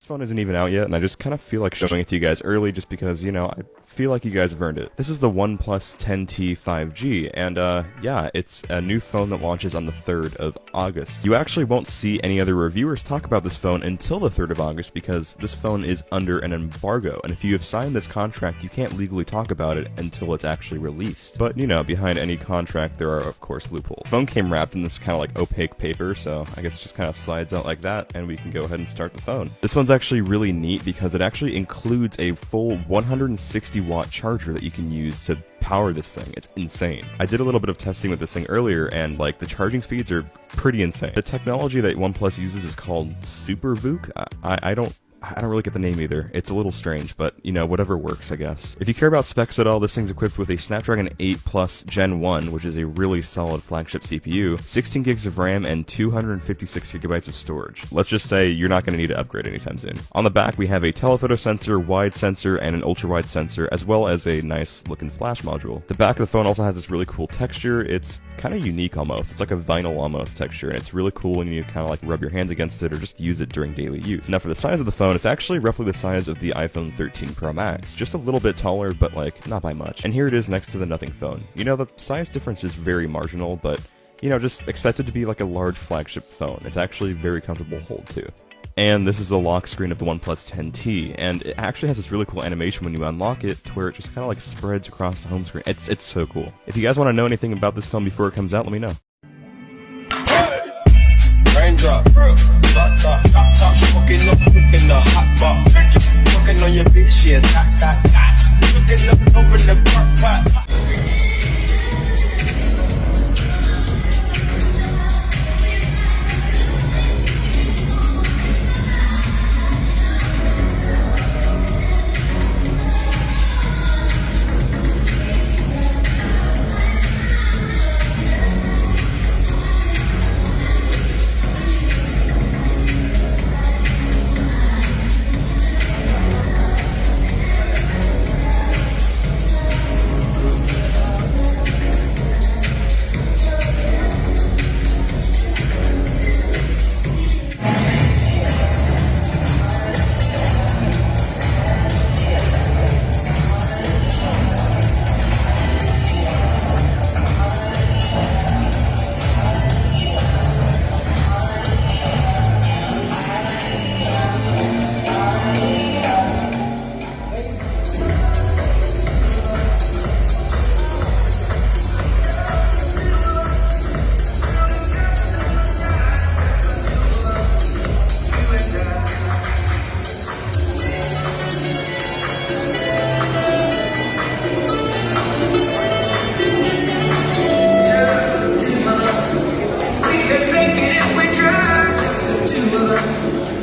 phone isn't even out yet, and I just kind of feel like showing it to you guys early just because, you know, I feel like you guys have earned it. This is the OnePlus 10T 5G, and yeah, it's a new phone that launches on the 3rd of August. You actually won't see any other reviewers talk about this phone until the 3rd of August because this phone is under an embargo, and if you have signed this contract, you can't legally talk about it until it's actually released. But, you know, behind any contract, there are, of course, loopholes. The phone came wrapped in this kind of like opaque paper, so I guess it just kind of slides out like that, and we can go ahead and start the phone. This one's actually really neat because it actually includes a full 160-watt charger that you can use to power this thing. It's insane. I did a little bit of testing with this thing earlier, and like the charging speeds are pretty insane. The technology that OnePlus uses is called Super VOOC. I don't really get the name either. It's a little strange, but, you know, whatever works, I guess. If you care about specs at all, this thing's equipped with a Snapdragon 8 Plus Gen 1, which is a really solid flagship CPU, 16 gigs of RAM, and 256 gigabytes of storage. Let's just say you're not going to need to upgrade anytime soon. On the back, we have a telephoto sensor, wide sensor, and an ultra-wide sensor, as well as a nice-looking flash module. The back of the phone also has this really cool texture. It's kind of unique almost. It's like a vinyl almost texture, and it's really cool when you kind of like rub your hands against it or just use it during daily use. Now, for the size of the phone, it's actually roughly the size of the iPhone 13 Pro Max, just a little bit taller, but like not by much. And here it is next to the Nothing phone. You know, the size difference is very marginal, but you know, just expect it to be like a large flagship phone. It's actually very comfortable to hold too. And this is the lock screen of the OnePlus 10T, and it actually has this really cool animation when you unlock it to where it just kind of like spreads across the home screen. It's so cool. If you guys want to know anything about this phone before it comes out, let me know. Raindrop, top, fucking up in the hot box, fucking on your bitch, yeah, looking up over the park pot. We can make it if we try, just the two of us.